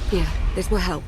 Here, this will help.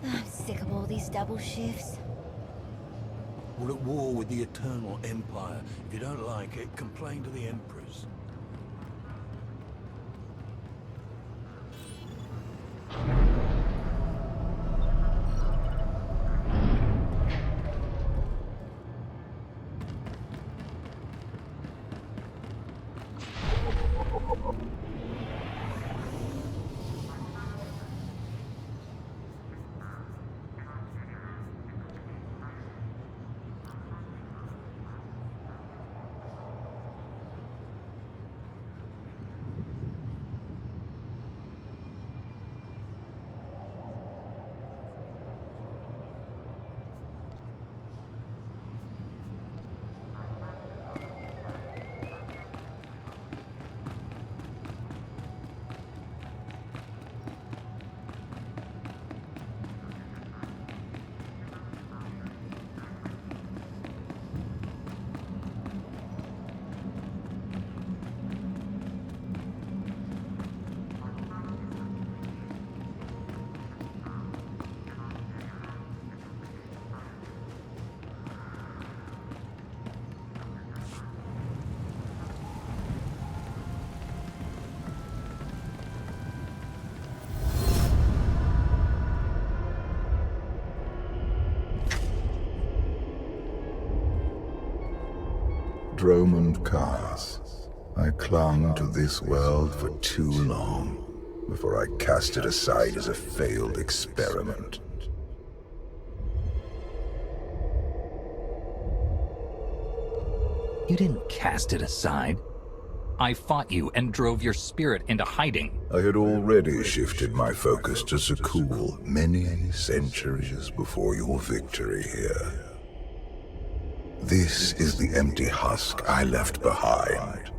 I'm sick of all these double shifts. We're at war with the Eternal Empire. If you don't like it, complain to the Empress. Dromund Kaas. I clung to this world for too long before I cast it aside as a failed experiment. You didn't cast it aside. I fought you and drove your spirit into hiding. I had already shifted my focus to Zakul many centuries before your victory here. This is the empty husk I left behind.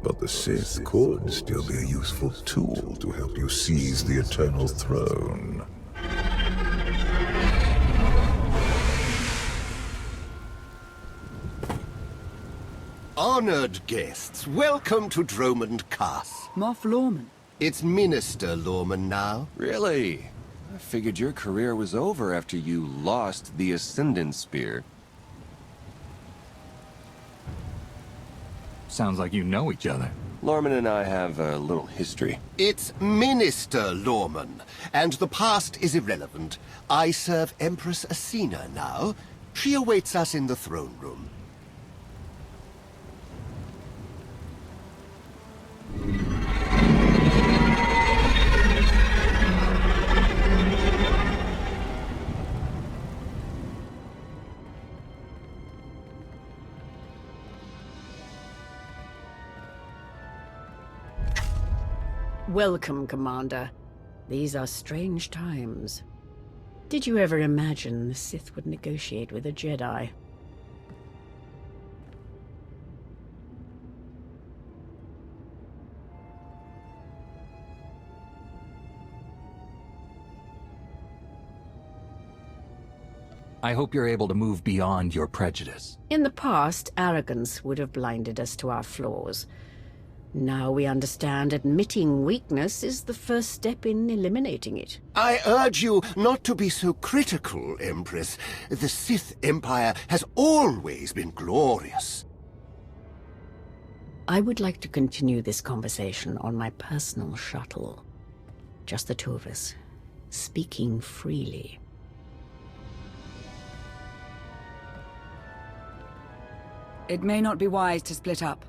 But the Sith could still be a useful tool to help you seize the Eternal Throne. Honored guests, welcome to Dromund Kaas. Moff Lorman. It's Minister Lorman now. Really? I figured your career was over after you lost the Ascendant Spear. Sounds like you know each other. Lorman and I have a little history. It's Minister Lorman, and the past is irrelevant. I serve Empress Asina now. She awaits us in the throne room. Welcome, Commander. These are strange times. Did you ever imagine the Sith would negotiate with a Jedi? I hope you're able to move beyond your prejudice. In the past, arrogance would have blinded us to our flaws. Now we understand admitting weakness is the first step in eliminating it. I urge you not to be so critical, Empress. The Sith Empire has always been glorious. I would like to continue this conversation on my personal shuttle. Just the two of us, speaking freely. It may not be wise to split up.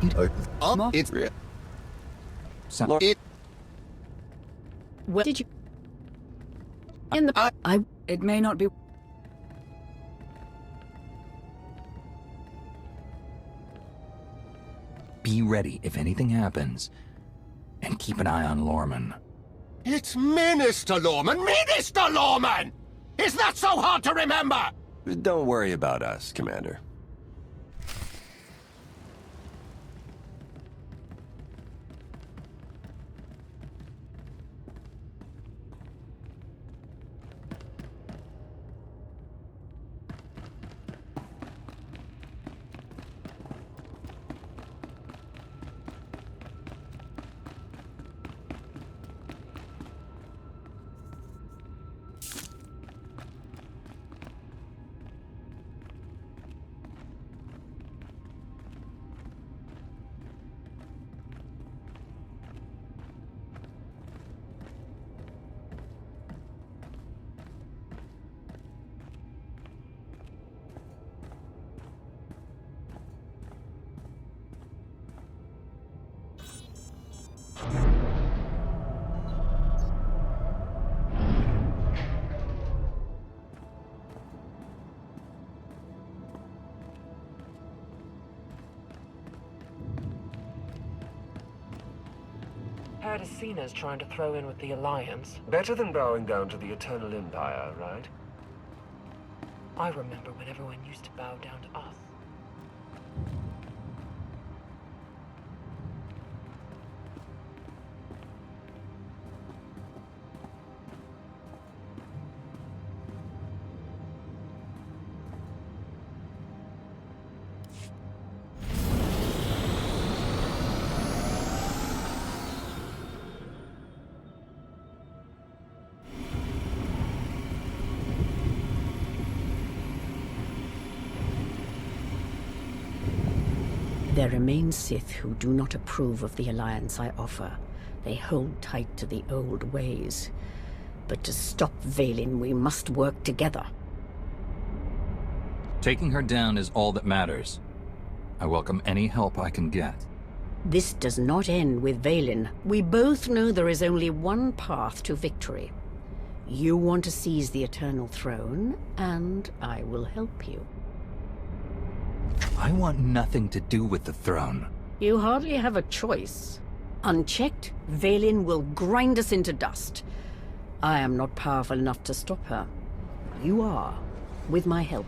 It's real. So, Where did you... In the... I... It may not be... be ready if anything happens. And keep an eye on Lorman. It's Minister Lorman! Minister Lorman! Is that so hard to remember? Don't worry about us, Commander. Heard Asina's trying to throw in with the Alliance. Better than bowing down to the Eternal Empire, right? I remember when everyone used to bow down to us. There remain Sith who do not approve of the alliance I offer. They hold tight to the old ways. But to stop Vaylin, we must work together. Taking her down is all that matters. I welcome any help I can get. This does not end with Vaylin. We both know there is only one path to victory. You want to seize the Eternal Throne, and I will help you. I want nothing to do with the throne. You hardly have a choice. Unchecked, Vaylin will grind us into dust. I am not powerful enough to stop her. You are, with my help.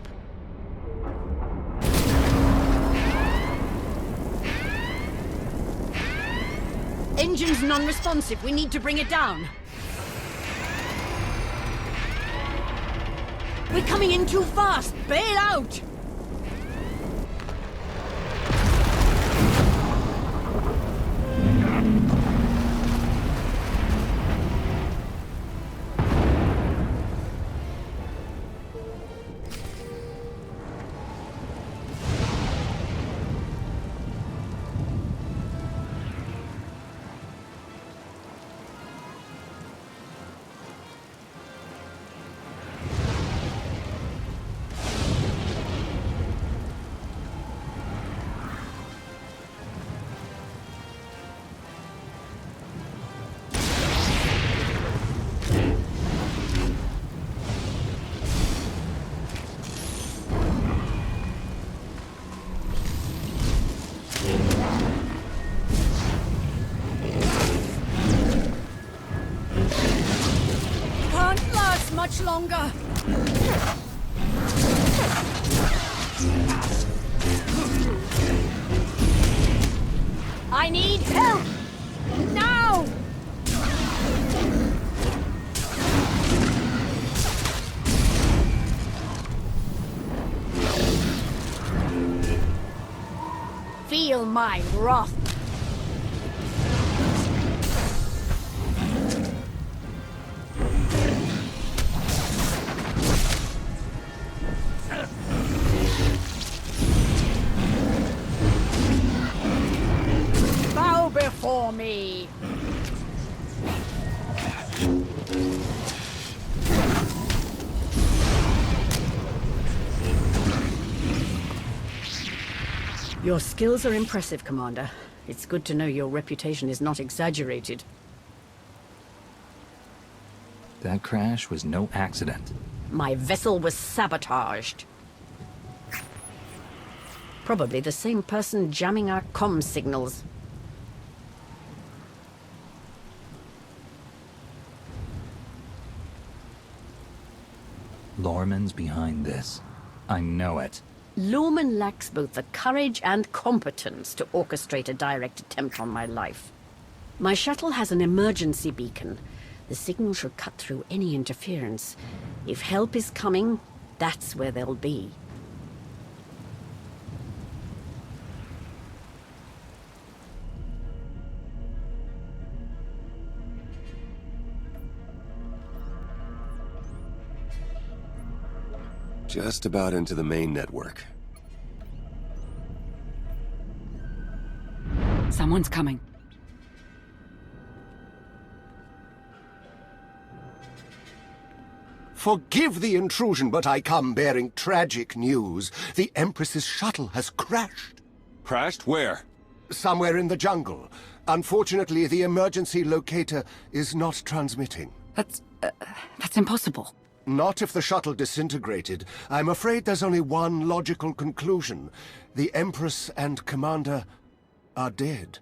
Engine's non-responsive. We need to bring it down. We're coming in too fast. Bail out! Much longer. I need help! Now! Feel my wrath. For me. Your skills are impressive, Commander. It's good to know your reputation is not exaggerated. That crash was no accident. My vessel was sabotaged. Probably the same person jamming our comm signals. Lorman's behind this. I know it. Lorman lacks both the courage and competence to orchestrate a direct attempt on my life. My shuttle has an emergency beacon. The signal should cut through any interference. If help is coming, that's where they'll be. Just about into the main network. Someone's coming. Forgive the intrusion, but I come bearing tragic news. The Empress's shuttle has crashed. Crashed where? Somewhere in the jungle. Unfortunately, the emergency locator is not transmitting. That's impossible. Not if the shuttle disintegrated. I'm afraid there's only one logical conclusion. The Empress and Commander are dead.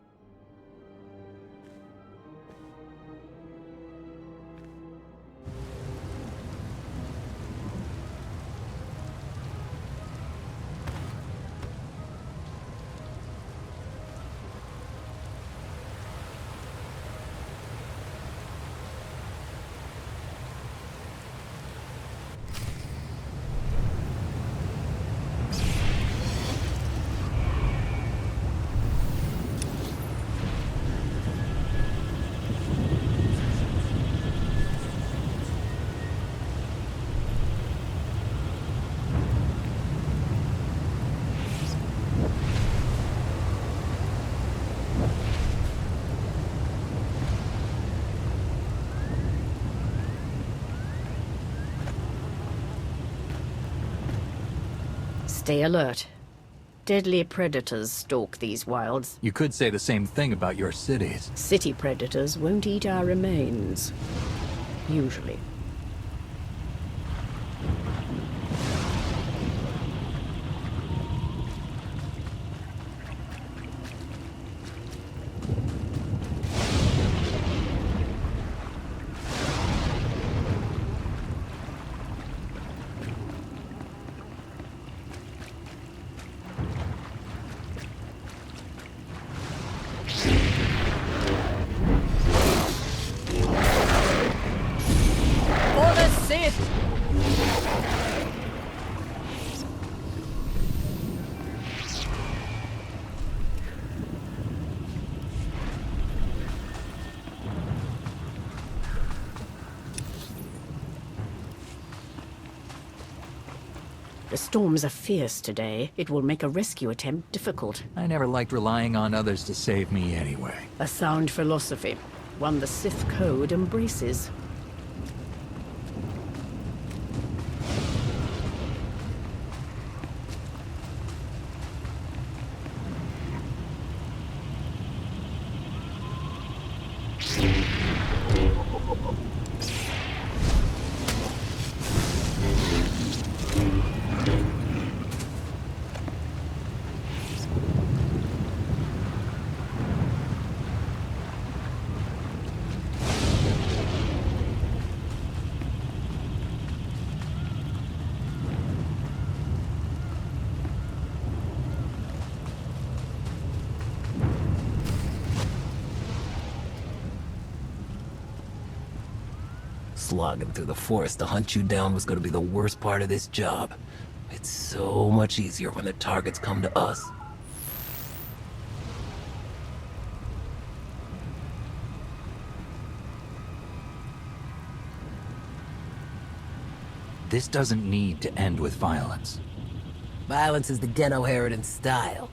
Stay alert. Deadly predators stalk these wilds. You could say the same thing about your cities. City predators won't eat our remains. Usually. The storms are fierce today. It will make a rescue attempt difficult. I never liked relying on others to save me anyway. A sound philosophy, one the Sith Code embraces. Slogging through the forest to hunt you down was gonna be the worst part of this job. It's so much easier when the targets come to us. This doesn't need to end with violence. Violence is the Geno Harridan style.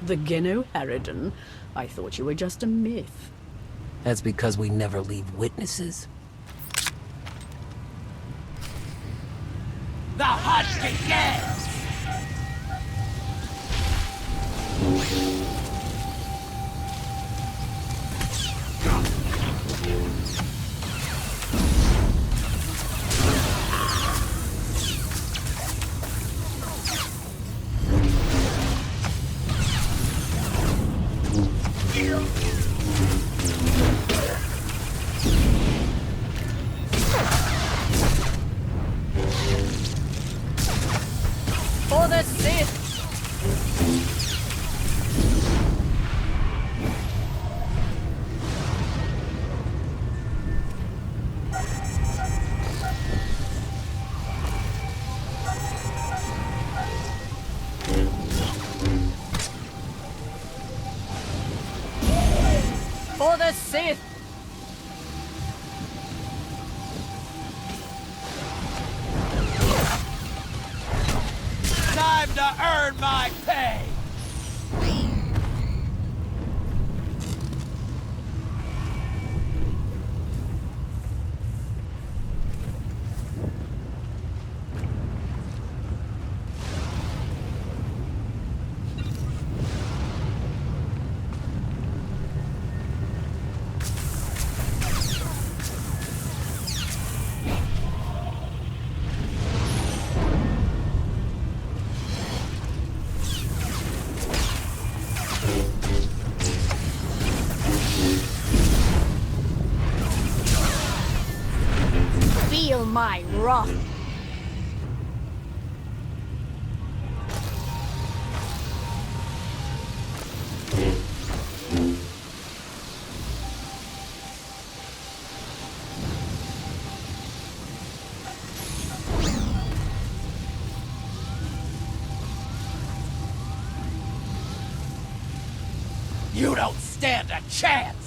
The Geno Harridan? I thought you were just a myth. That's because we never leave witnesses. The hunt begins! For the Sith! For the Sith! Time to earn my pay! Feel my wrath! You don't stand a chance!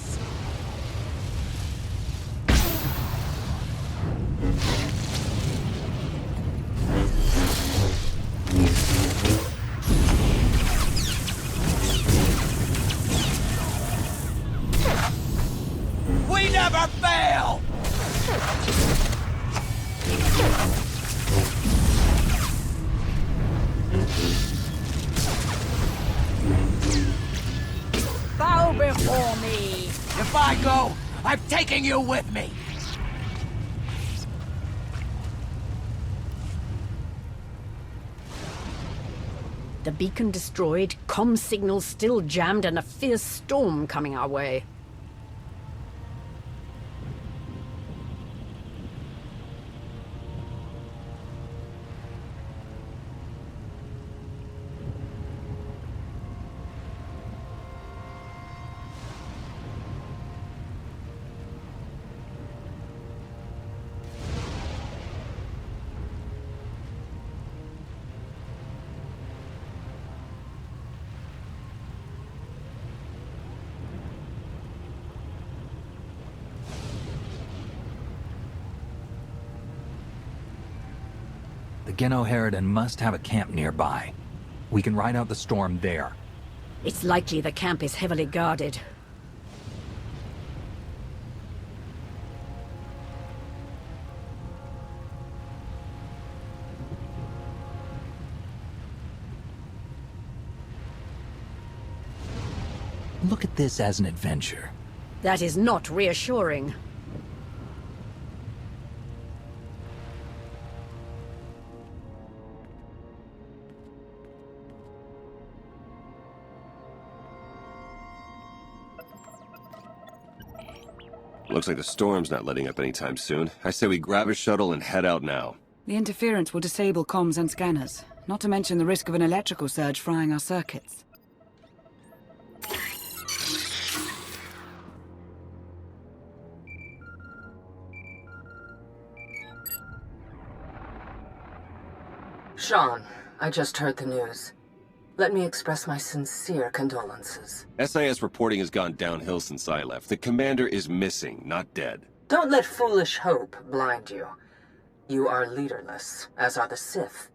We never fail! Bow before me! If I go, I'm taking you with me! The beacon destroyed, comm signals still jammed, and a fierce storm coming our way. The Geno Harridan must have a camp nearby. We can ride out the storm there. It's likely the camp is heavily guarded. Look at this as an adventure. That is not reassuring. Looks like the storm's not letting up anytime soon. I say we grab a shuttle and head out now. The interference will disable comms and scanners, not to mention the risk of an electrical surge frying our circuits. Sean, I just heard the news. Let me express my sincere condolences. SIS reporting has gone downhill since I left. The commander is missing, not dead. Don't let foolish hope blind you. You are leaderless, as are the Sith.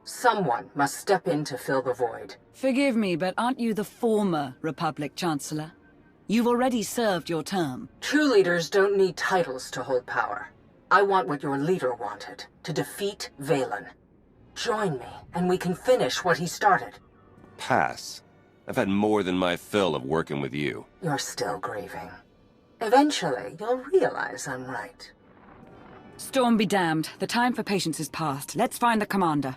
Someone must step in to fill the void. Forgive me, but aren't you the former Republic Chancellor? You've already served your term. True leaders don't need titles to hold power. I want what your leader wanted, to defeat Valen. Join me, and we can finish what he started. Pass. I've had more than my fill of working with you. You're still grieving. Eventually, you'll realize I'm right. Storm be damned. The time for patience is past. Let's find the commander.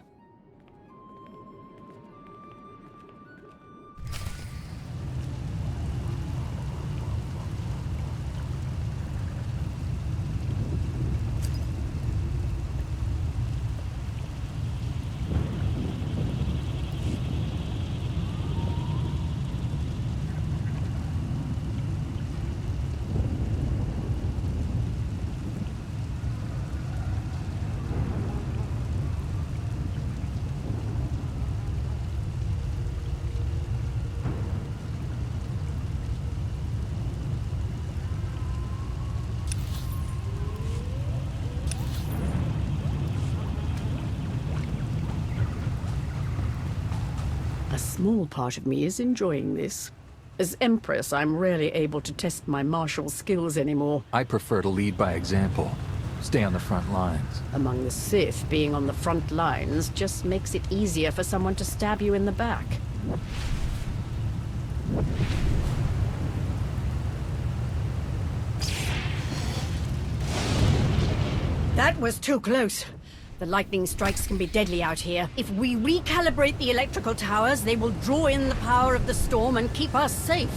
A small part of me is enjoying this. As Empress, I'm rarely able to test my martial skills anymore. I prefer to lead by example. Stay on the front lines. Among the Sith, being on the front lines just makes it easier for someone to stab you in the back. That was too close. The lightning strikes can be deadly out here. If we recalibrate the electrical towers, they will draw in the power of the storm and keep us safe.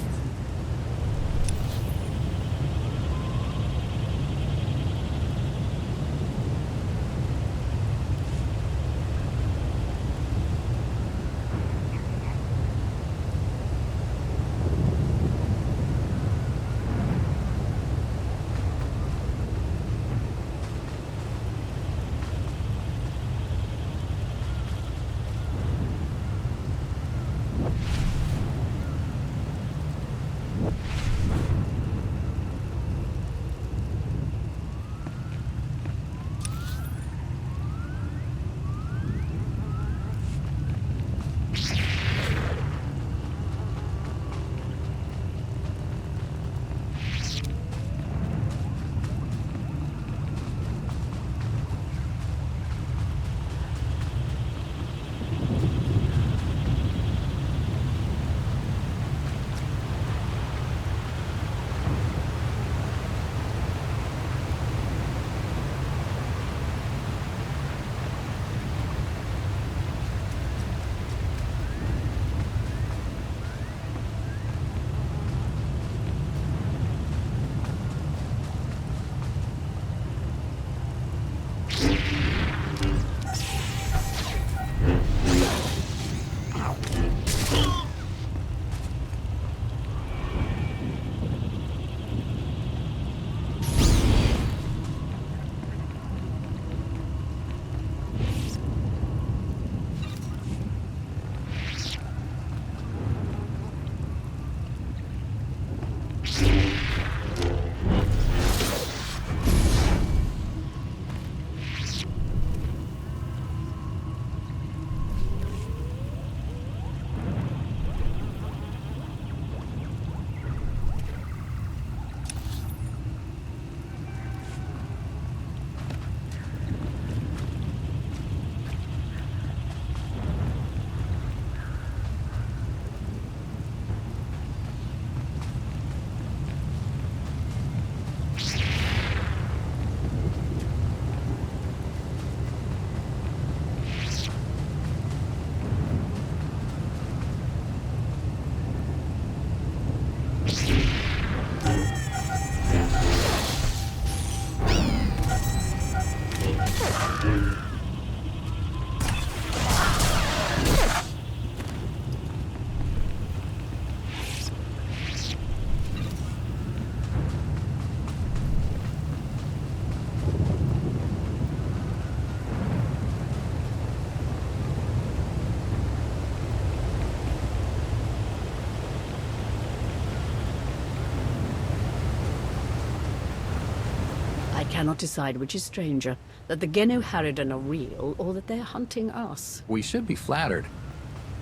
I cannot decide which is stranger, that the Genu Harridan are real, or that they're hunting us. We should be flattered.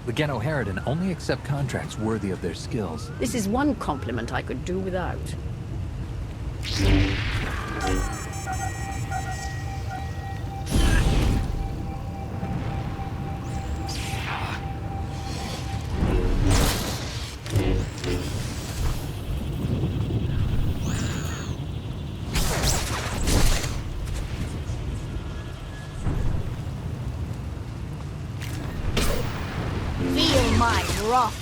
The Geno Harridan only accept contracts worthy of their skills. This is one compliment I could do without. my wrath.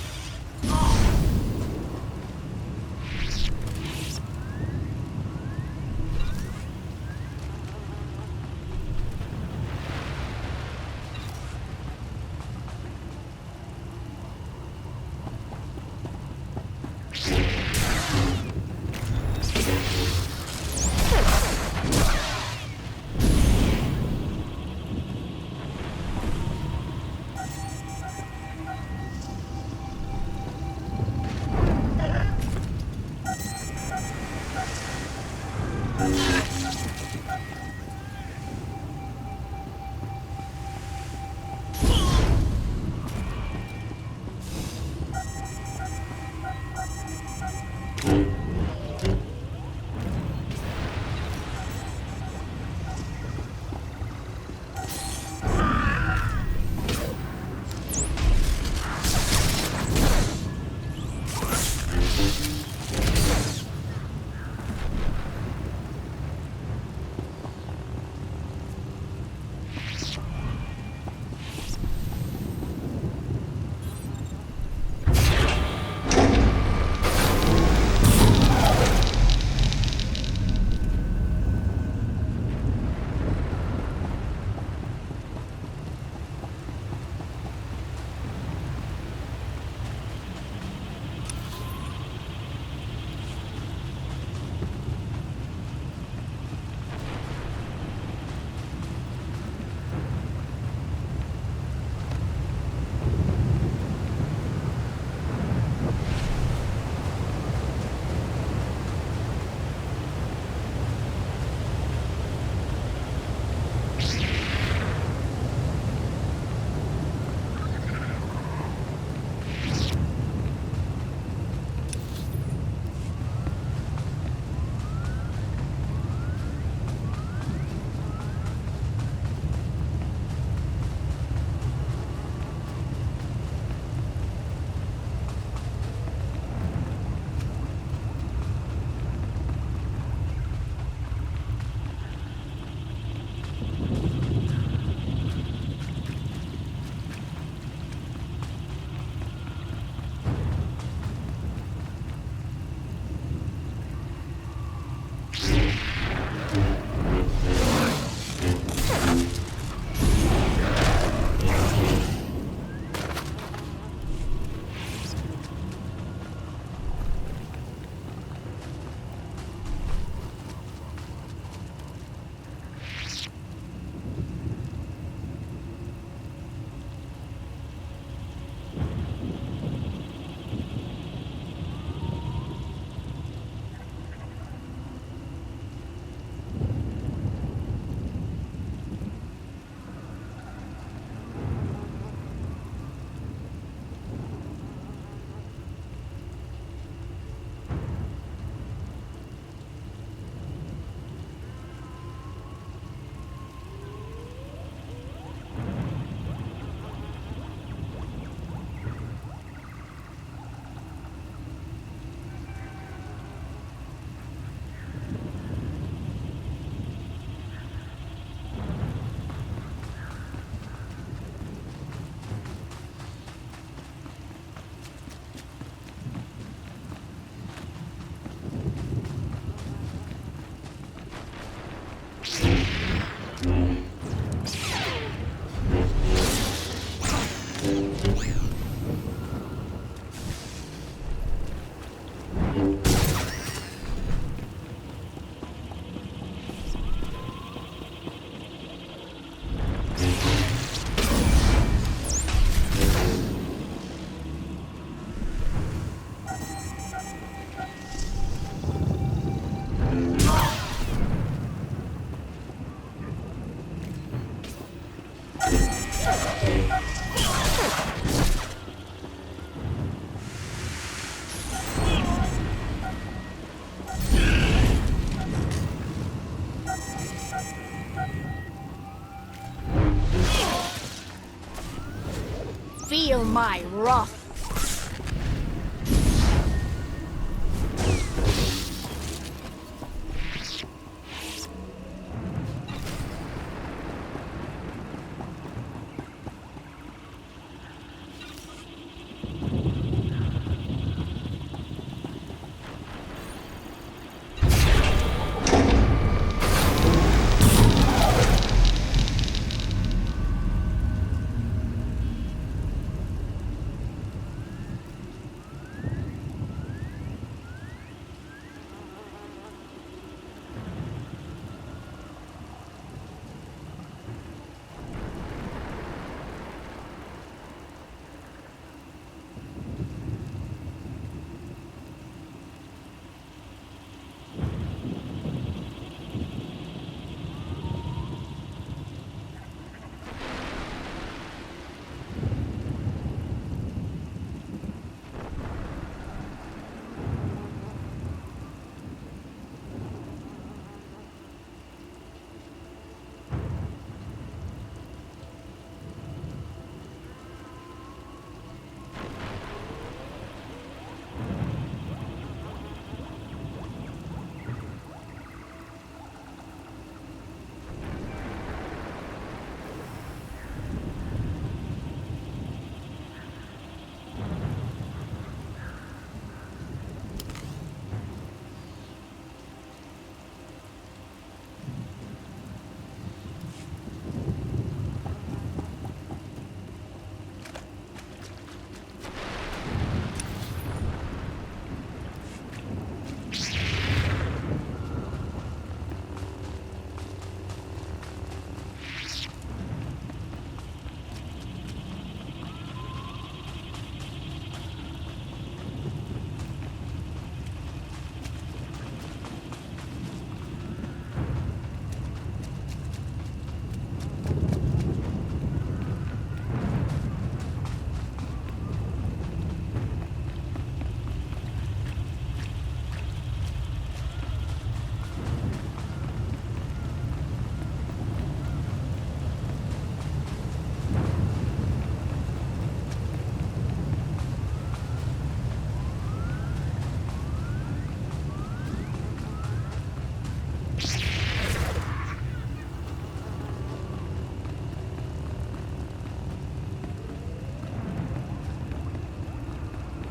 Feel my wrath.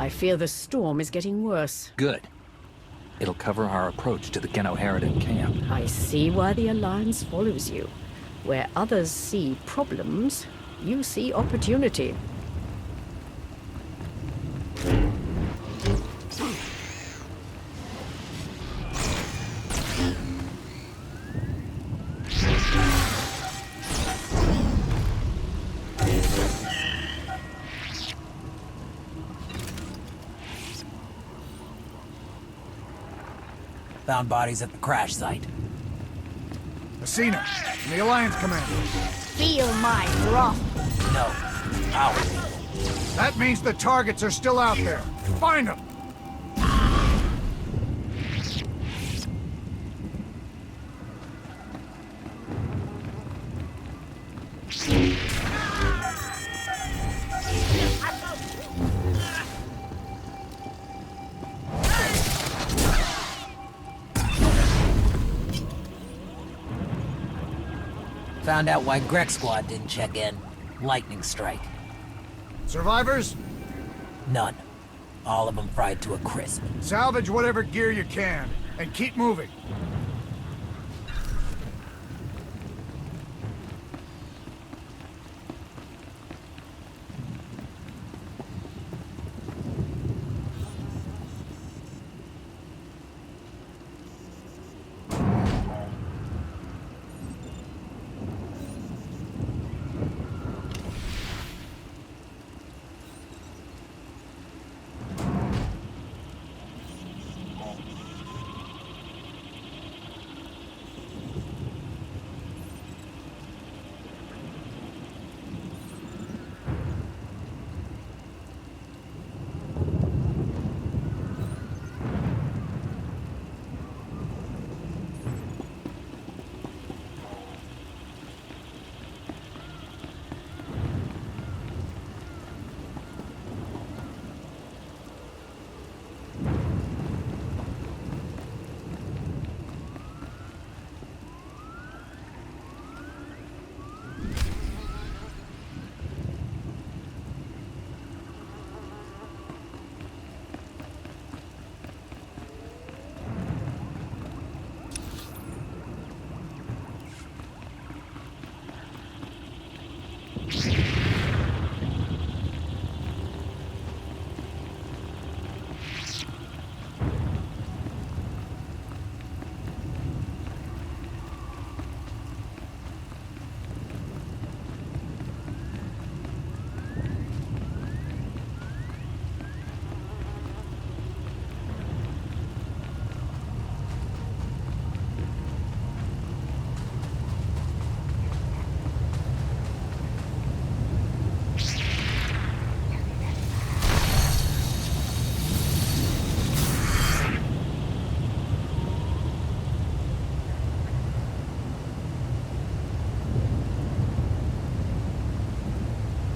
I fear the storm is getting worse. Good. It'll cover our approach to the Genoheridan camp. I see why the Alliance follows you. Where others see problems, you see opportunity. Found bodies at the crash site. Messina, from the Alliance Commander. Feel my wrath. No. Ours. That means the targets are still out there. Find them! Found out why Greg Squad didn't check in. Lightning strike. Survivors? None. All of them fried to a crisp. Salvage whatever gear you can, and keep moving.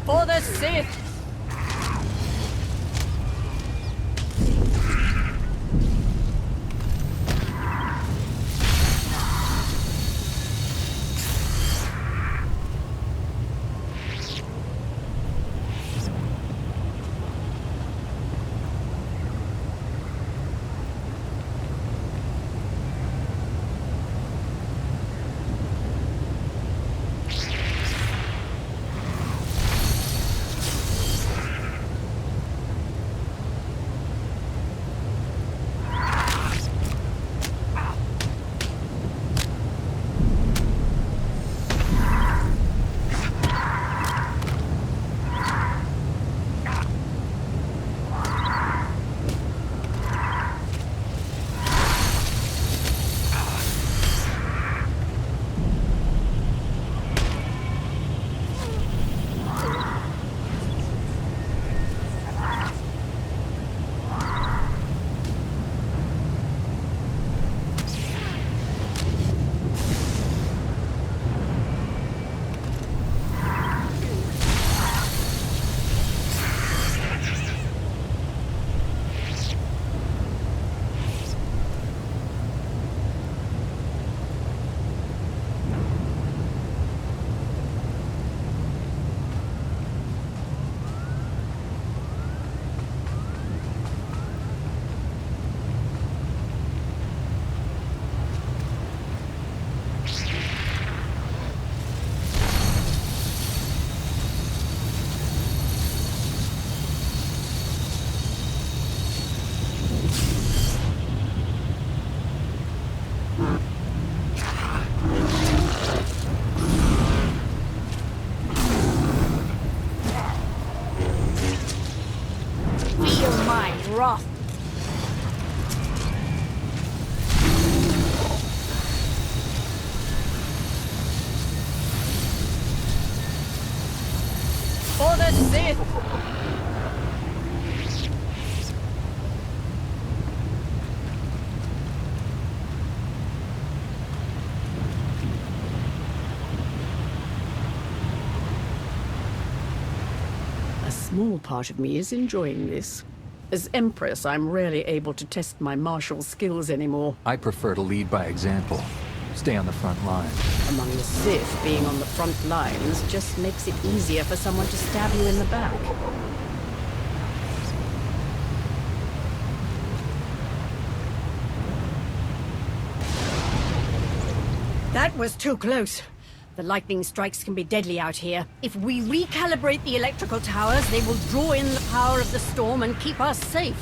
For the Sith! wrath. For the Sith! A small part of me is enjoying this. As Empress, I'm rarely able to test my martial skills anymore. I prefer to lead by example. Stay on the front line. Among the Sith, being on the front lines just makes it easier for someone to stab you in the back. That was too close. The lightning strikes can be deadly out here. If we recalibrate the electrical towers, they will draw in the power of the storm and keep us safe.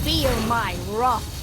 Feel my wrath.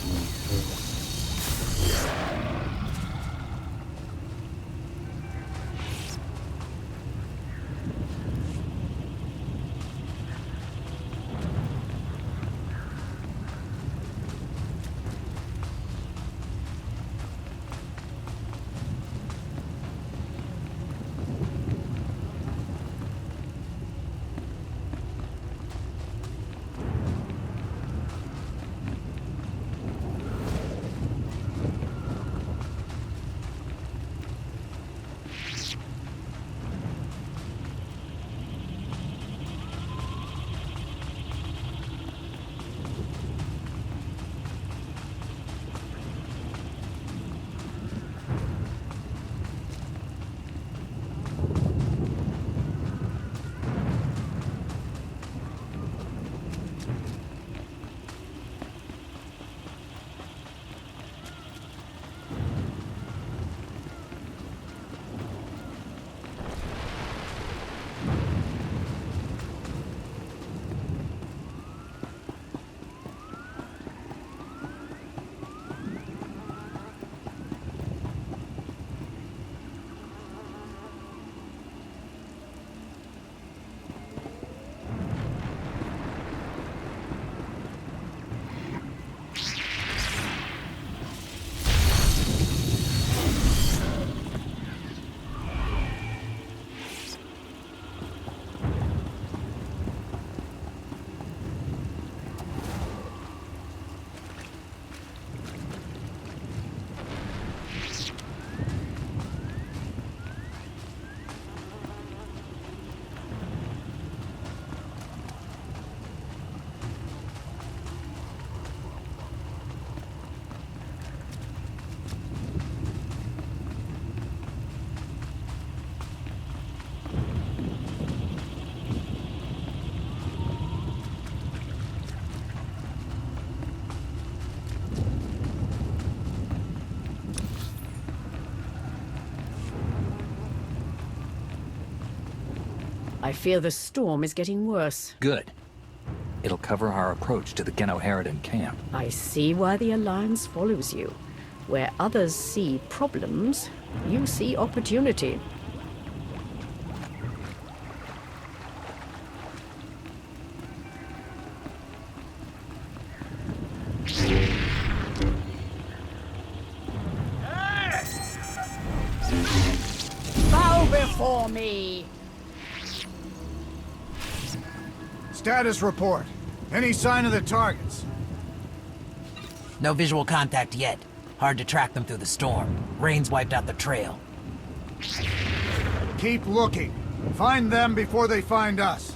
I fear the storm is getting worse. Good. It'll cover our approach to the Genoheridan camp. I see why the Alliance follows you. Where others see problems, you see opportunity. Bow before me! Status report. Any sign of the targets? No visual contact yet. Hard to track them through the storm. Rain's wiped out the trail. Keep looking. Find them before they find us.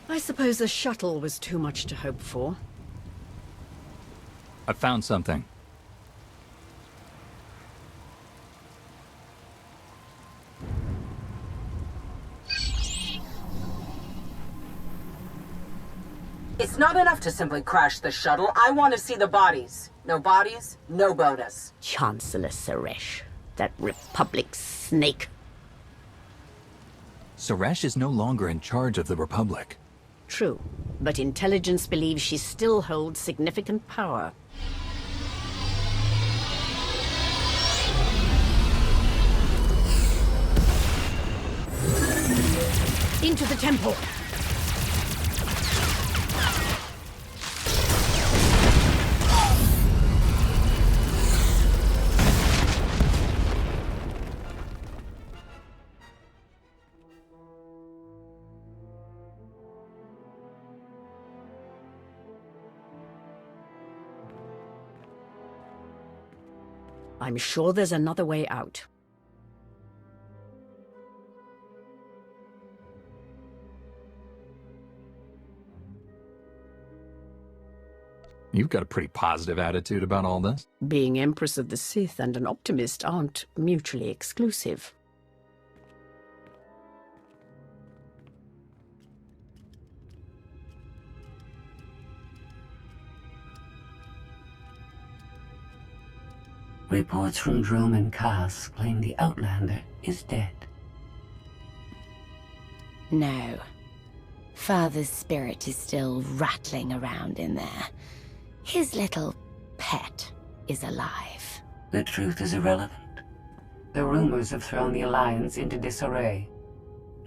I suppose a shuttle was too much to hope for. I found something. It's not enough to simply crash the shuttle. I want to see the bodies. No bodies, no bonus. Chancellor Suresh, that Republic snake. Suresh is no longer in charge of the Republic. True, but intelligence believes she still holds significant power. Into the temple! I'm sure there's another way out. You've got a pretty positive attitude about all this. Being Empress of the Sith and an optimist aren't mutually exclusive. Reports from Drome and Cass claim the Outlander is dead. No. Father's spirit is still rattling around in there. His little pet is alive. The truth is irrelevant. The rumors have thrown the Alliance into disarray.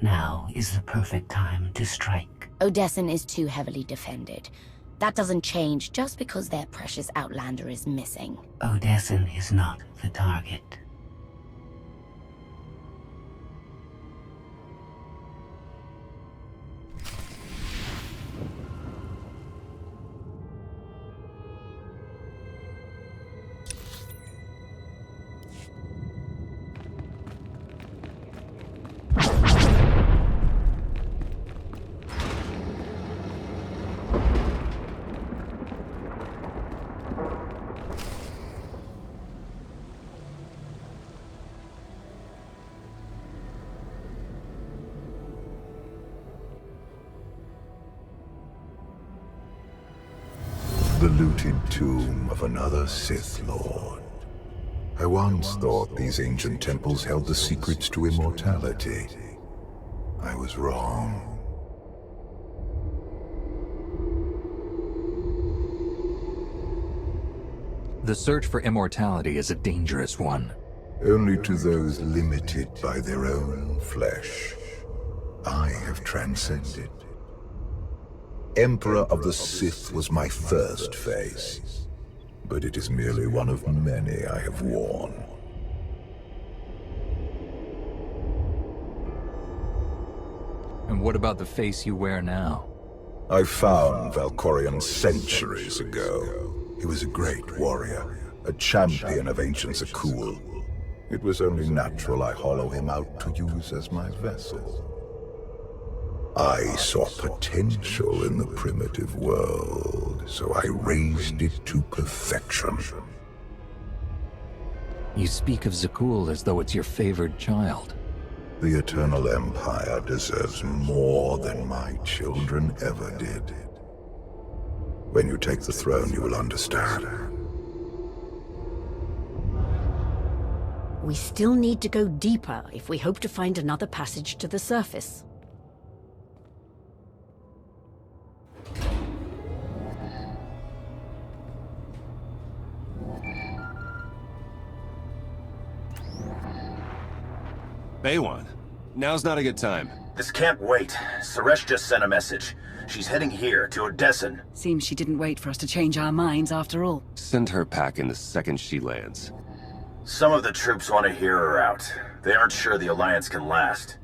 Now is the perfect time to strike. Odessen is too heavily defended. That doesn't change just because their precious Outlander is missing. Odessen is not the target. The looted tomb of another Sith Lord. I once thought these ancient temples held the secrets to immortality. I was wrong. The search for immortality is a dangerous one. Only to those limited by their own flesh. I have transcended. Emperor of the Sith was my first face, but it is merely one of many I have worn. And what about the face you wear now? I found Valkorion centuries ago. He was a great warrior, a champion of ancient Zakul. It was only natural I hollow him out to use as my vessel. I saw potential in the primitive world, so I raised it to perfection. You speak of Zakul as though it's your favored child. The Eternal Empire deserves more than my children ever did. When you take the throne, you will understand. We still need to go deeper if we hope to find another passage to the surface. Baywan, now's not a good time. This can't wait. Suresh just sent a message. She's heading here, to Odessen. Seems she didn't wait for us to change our minds after all. Send her packing the second she lands. Some of the troops want to hear her out. They aren't sure the Alliance can last.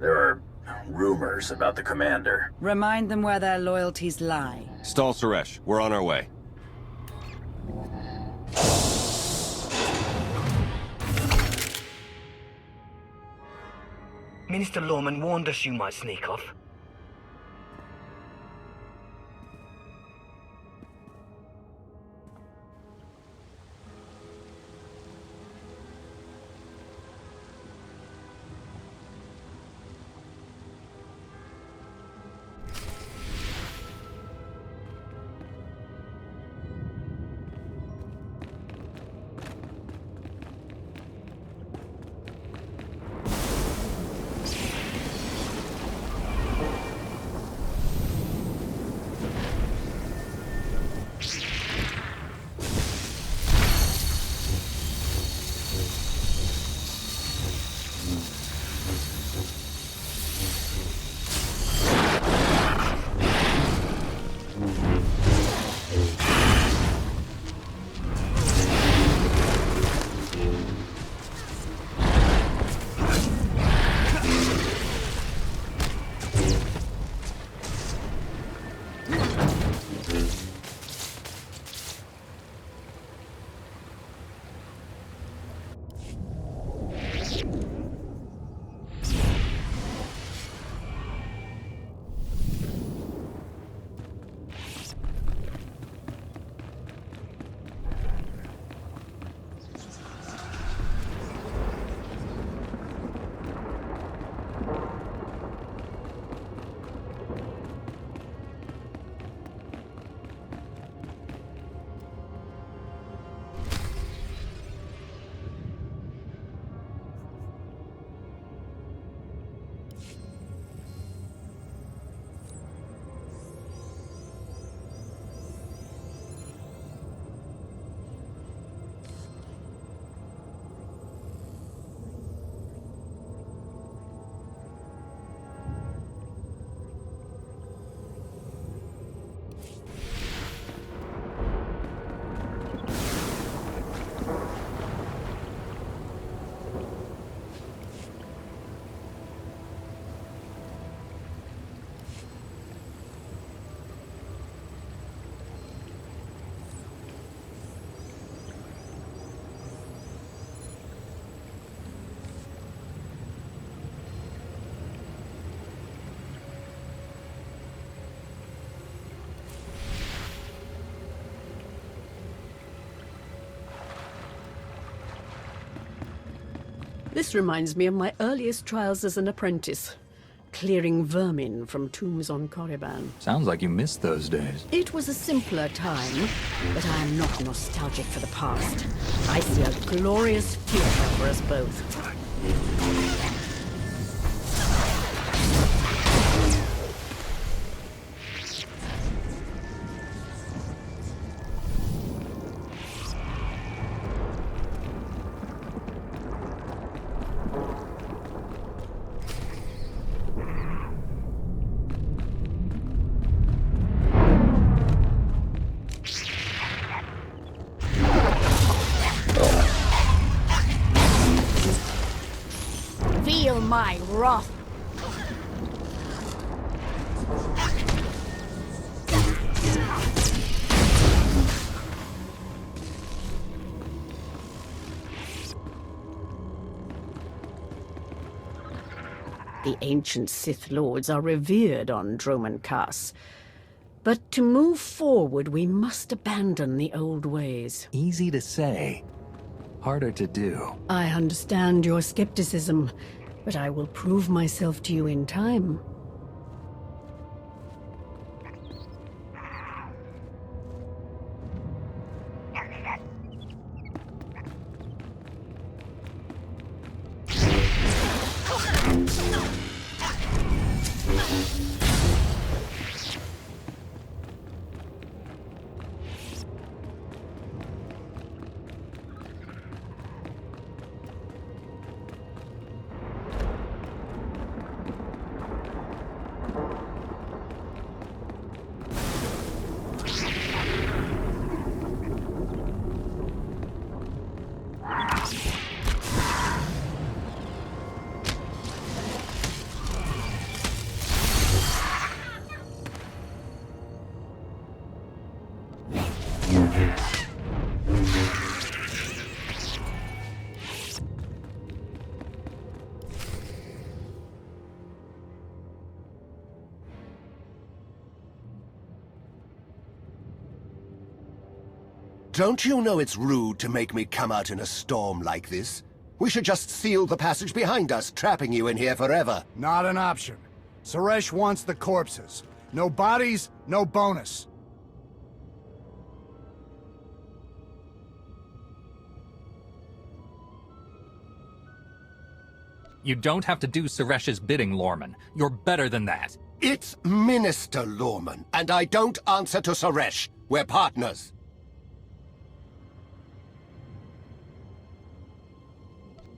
There are rumors about the commander. Remind them where their loyalties lie. Stall Suresh, we're on our way. Minister Lorman warned us you might sneak off. This reminds me of my earliest trials as an apprentice, clearing vermin from tombs on Korriban. Sounds like you missed those days. It was a simpler time, but I am not nostalgic for the past. I see a glorious future for us both. Feel my wrath. The ancient Sith Lords are revered on Droman Kaas. But to move forward, we must abandon the old ways. Easy to say, harder to do. I understand your skepticism, But I will prove myself to you in time. Don't you know it's rude to make me come out in a storm like this? We should just seal the passage behind us, trapping you in here forever. Not an option. Suresh wants the corpses. No bodies, no bonus. You don't have to do Suresh's bidding, Lorman. You're better than that. It's Minister Lorman, and I don't answer to Suresh. We're partners.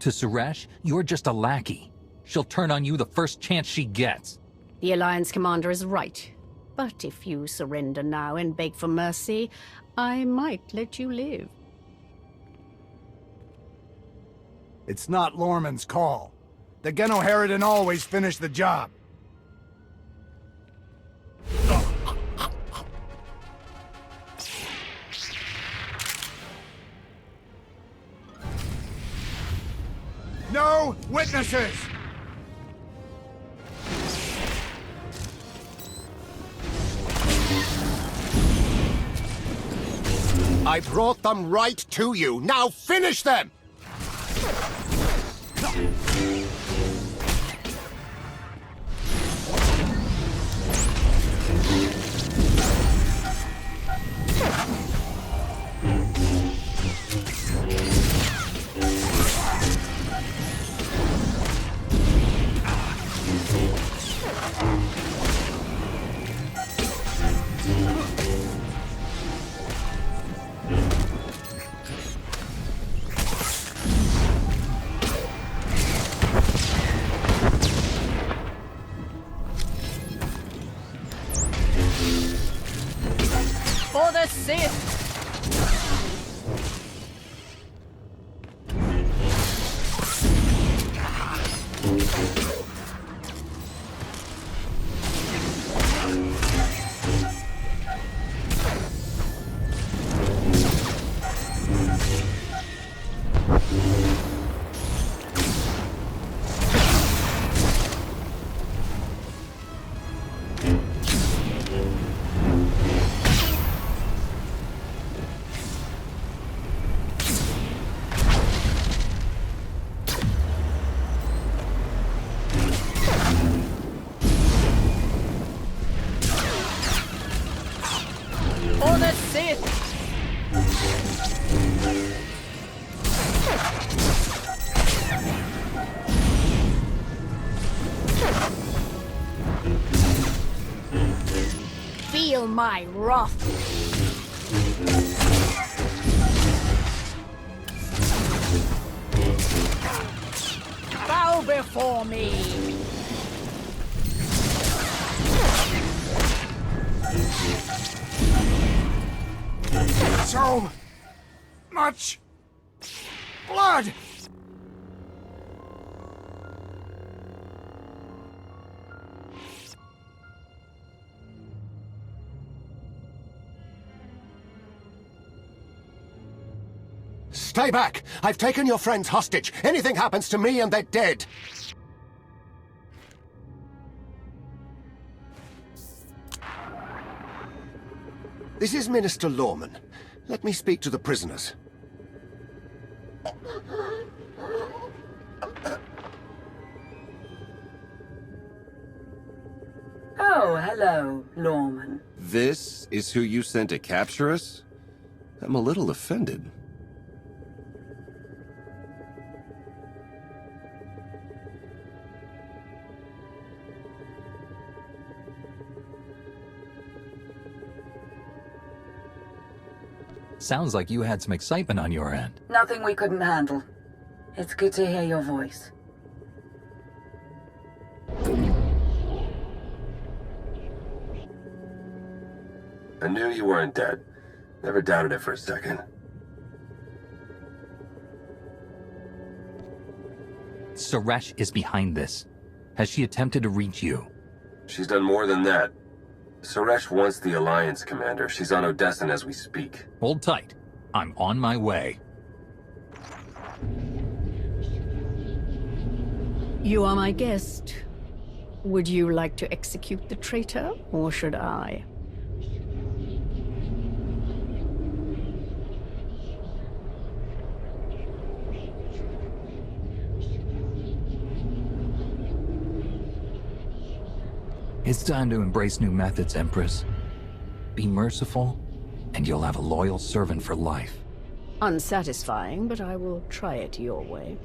To Suresh, you're just a lackey. She'll turn on you the first chance she gets. The Alliance commander is right. But if you surrender now and beg for mercy, I might let you live. It's not Lorman's call. The Genoheridin always finish the job. No witnesses! I brought them right to you. Now finish them! For the Sith! For the Sith! Feel my wrath. Bow before me. So much blood! Stay back! I've taken your friends hostage. Anything happens to me and they're dead. This is Minister Lorman. Let me speak to the prisoners. Oh, hello, Lawman. This is who you sent to capture us? I'm a little offended. Sounds like you had some excitement on your end. Nothing we couldn't handle. It's good to hear your voice. I knew you weren't dead. Never doubted it for a second. Suresh is behind this. Has she attempted to reach you? She's done more than that. Suresh wants the Alliance, Commander. She's on Odessan as we speak. Hold tight. I'm on my way. You are my guest. Would you like to execute the traitor, or should I? It's time to embrace new methods, Empress. Be merciful, and you'll have a loyal servant for life. Unsatisfying, but I will try it your way.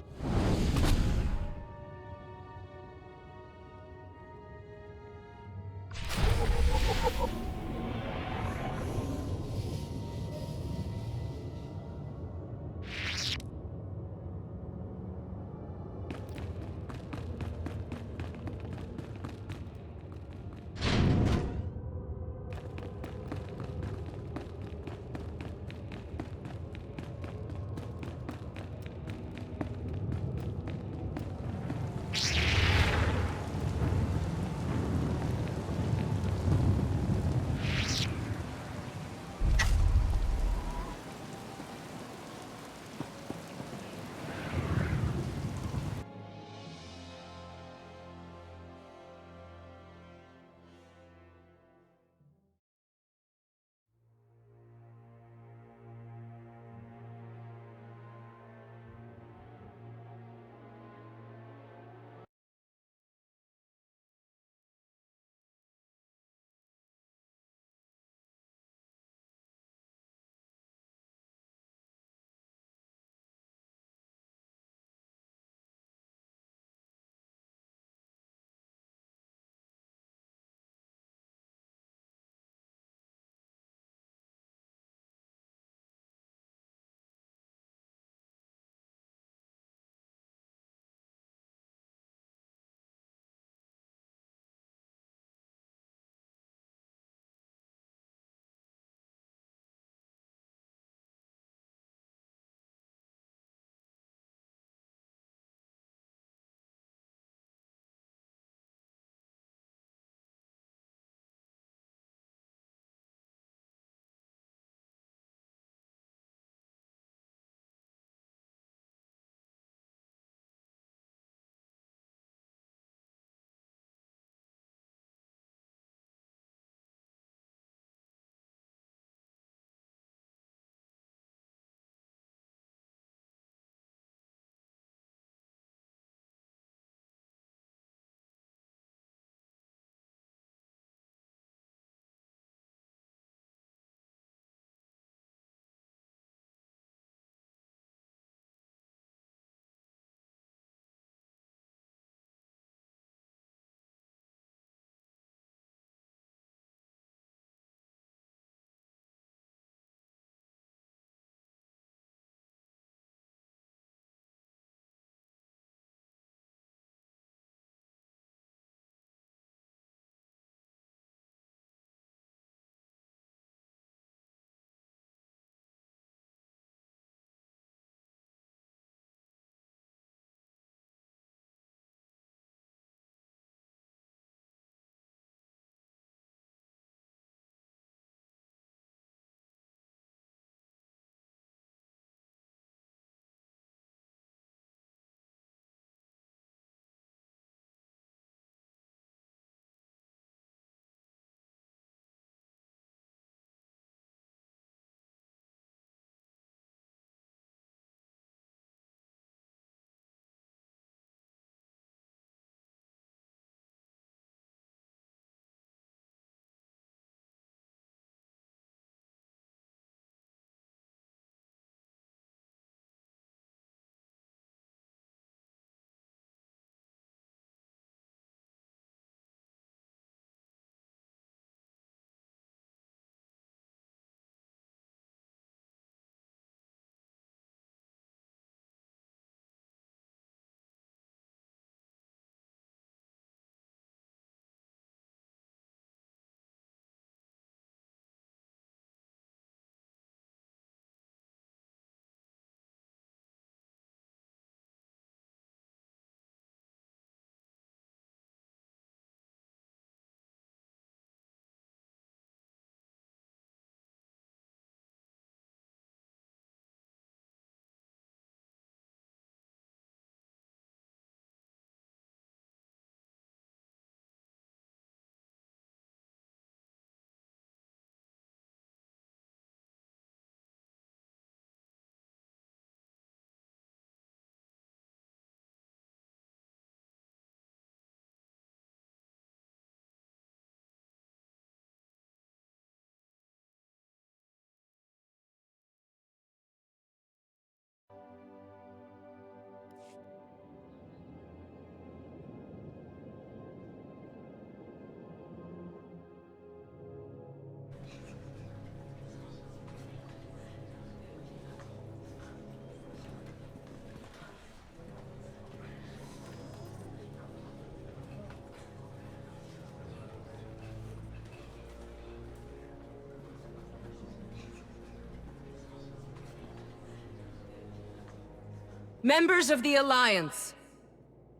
Members of the Alliance,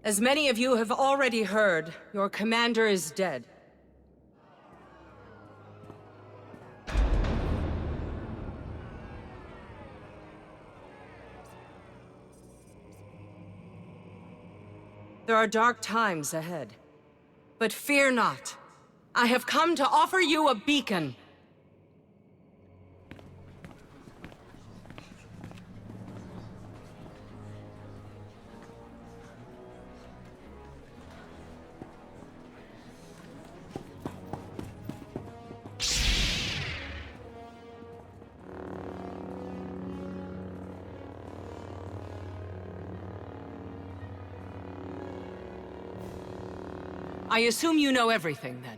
as many of you have already heard, your commander is dead. There are dark times ahead. But fear not. I have come to offer you a beacon. I assume you know everything, then.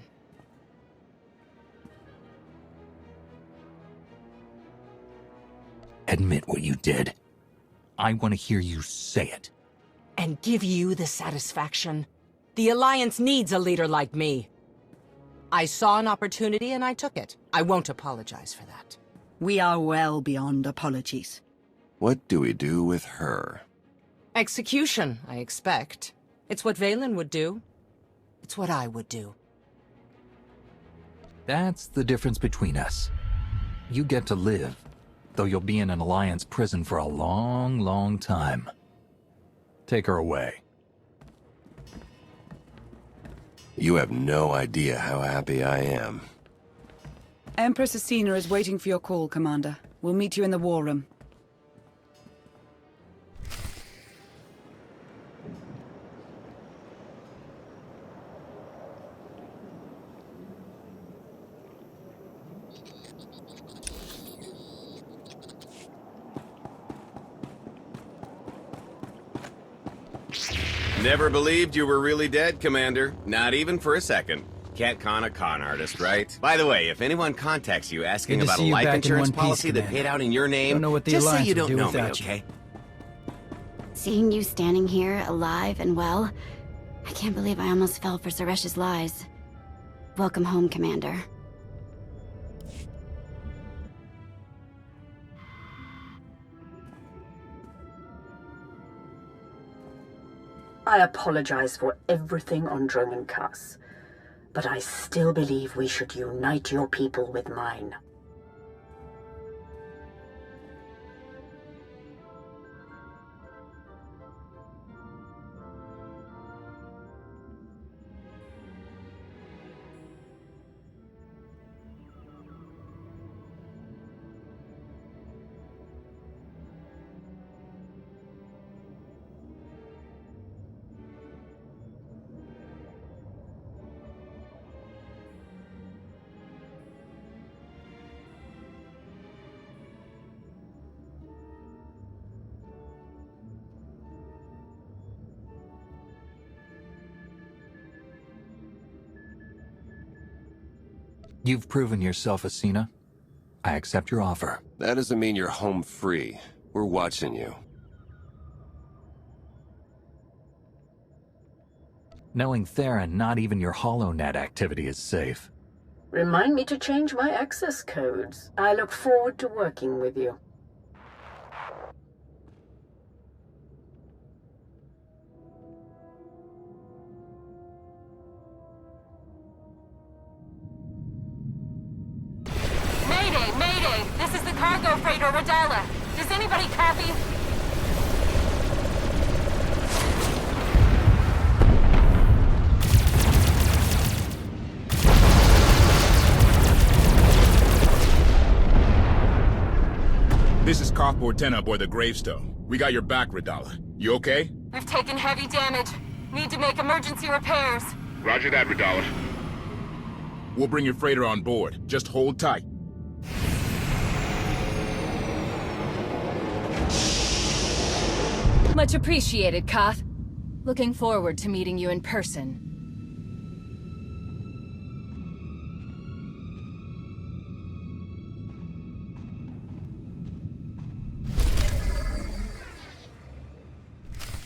Admit what you did. I want to hear you say it. And give you the satisfaction. The Alliance needs a leader like me. I saw an opportunity and I took it. I won't apologize for that. We are well beyond apologies. What do we do with her? Execution, I expect. It's what Valen would do. It's what I would do. That's the difference between us. You get to live, though you'll be in an Alliance prison for a long, long time. Take her away. You have no idea how happy I am. Empress Asina is waiting for your call, Commander. We'll meet you in the war room. Never believed you were really dead, Commander. Not even for a second. Can't con a con artist, right? By the way, if anyone contacts you asking about a life insurance policy that paid out in your name, just say you don't know me, okay? Seeing you standing here, alive and well, I can't believe I almost fell for Suresh's lies. Welcome home, Commander. I apologize for everything on Droman Cuss, but I still believe we should unite your people with mine. You've proven yourself, Asina. I accept your offer. That doesn't mean you're home free. We're watching you. Knowing Theron, not even your HoloNet activity is safe. Remind me to change my access codes. I look forward to working with you. Mayday! This is the cargo freighter Radala. Does anybody copy? This is Kothbor 10 aboard the Gravestone. We got your back, Radala. You okay? We've taken heavy damage. Need to make emergency repairs. Roger that, Radala. We'll bring your freighter on board. Just hold tight. Much appreciated, Koth. Looking forward to meeting you in person.